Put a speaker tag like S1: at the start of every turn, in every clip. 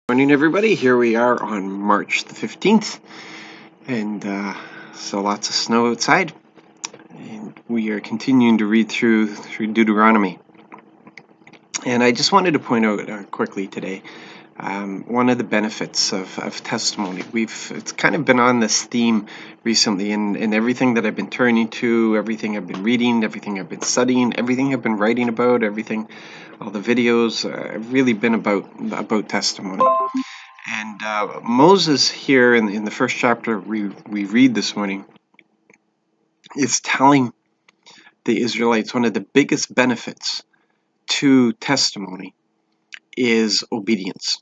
S1: Morning, everybody. Here we are on March the 15th, and so lots of snow outside, and we are continuing to read through Deuteronomy. And I just wanted to point out quickly today one of the benefits of testimony. It's kind of been on this theme recently, in everything that I've been turning to, everything I've been reading, everything I've been studying, everything I've been writing about, all the videos have really been about testimony. And Moses here in the first chapter we read this morning is telling the Israelites one of the biggest benefits to testimony is obedience.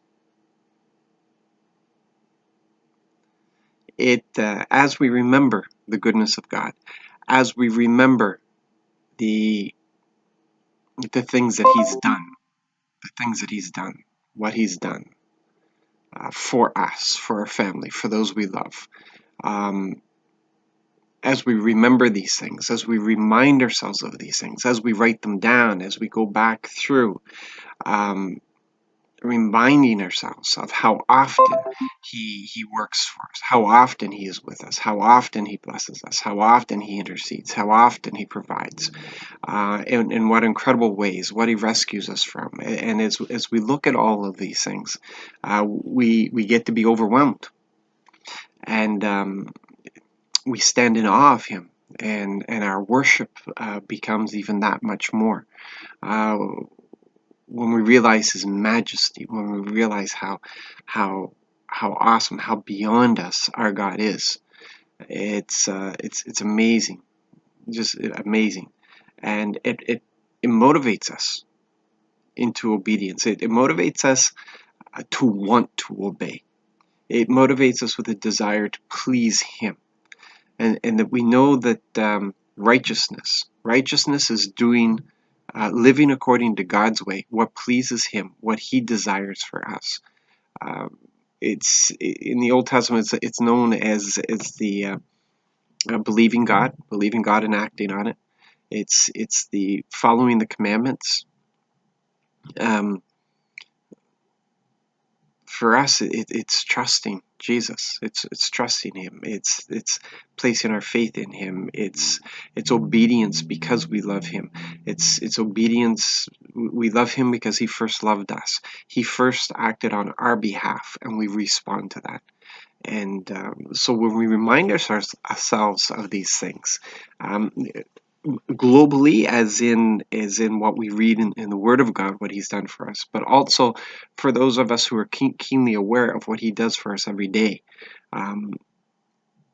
S1: As we remember the goodness of God, as we remember the things that He's done, what He's done for us, for our family, for those we love. As we remember these things, as we remind ourselves of these things, as we write them down, as we go back through, reminding ourselves of how often He works for us, how often He is with us, how often He blesses us, how often He intercedes, how often He provides, in what incredible ways, what He rescues us from. And as we look at all of these things, we get to be overwhelmed, and we stand in awe of Him, and our worship becomes even that much more when we realize His majesty, when we realize how awesome, how beyond us our God is. It's amazing, just amazing, and it motivates us into obedience. It motivates us to want to obey. It motivates us with a desire to please Him. And that we know that righteousness is living according to God's way, what pleases Him, what He desires for us. It's in the Old Testament. It's known as the believing God and acting on it. It's the following the commandments. For us, it's trusting Jesus. It's trusting Him. It's placing our faith in Him. It's obedience because we love Him. It's obedience. We love Him because He first loved us. He first acted on our behalf, and we respond to that. And so when we remind ourselves of these things, globally, as in what we read in the Word of God, what He's done for us, but also for those of us who are keenly aware of what He does for us every day.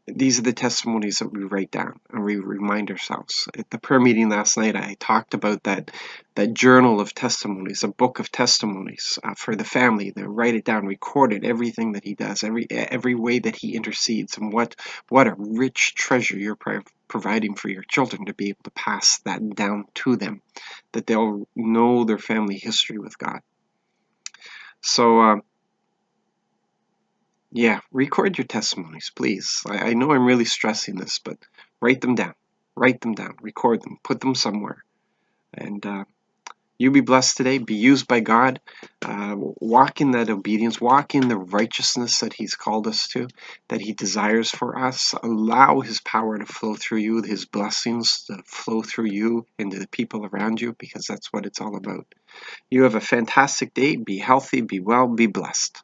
S1: These are the testimonies that we write down and we remind ourselves. At the prayer meeting last night, I talked about that journal of testimonies, a book of testimonies for the family. They write it down, record it, everything that He does, every way that He intercedes, and what a rich treasure you're providing for your children to be able to pass that down to them, that they'll know their family history with God. So yeah, record your testimonies, please. I know I'm really stressing this, but write them down. Write them down. Record them. Put them somewhere. And you be blessed today. Be used by God. Walk in that obedience. Walk in the righteousness that He's called us to, that He desires for us. Allow His power to flow through you, His blessings to flow through you into the people around you, because that's what it's all about. You have a fantastic day. Be healthy. Be well. Be blessed.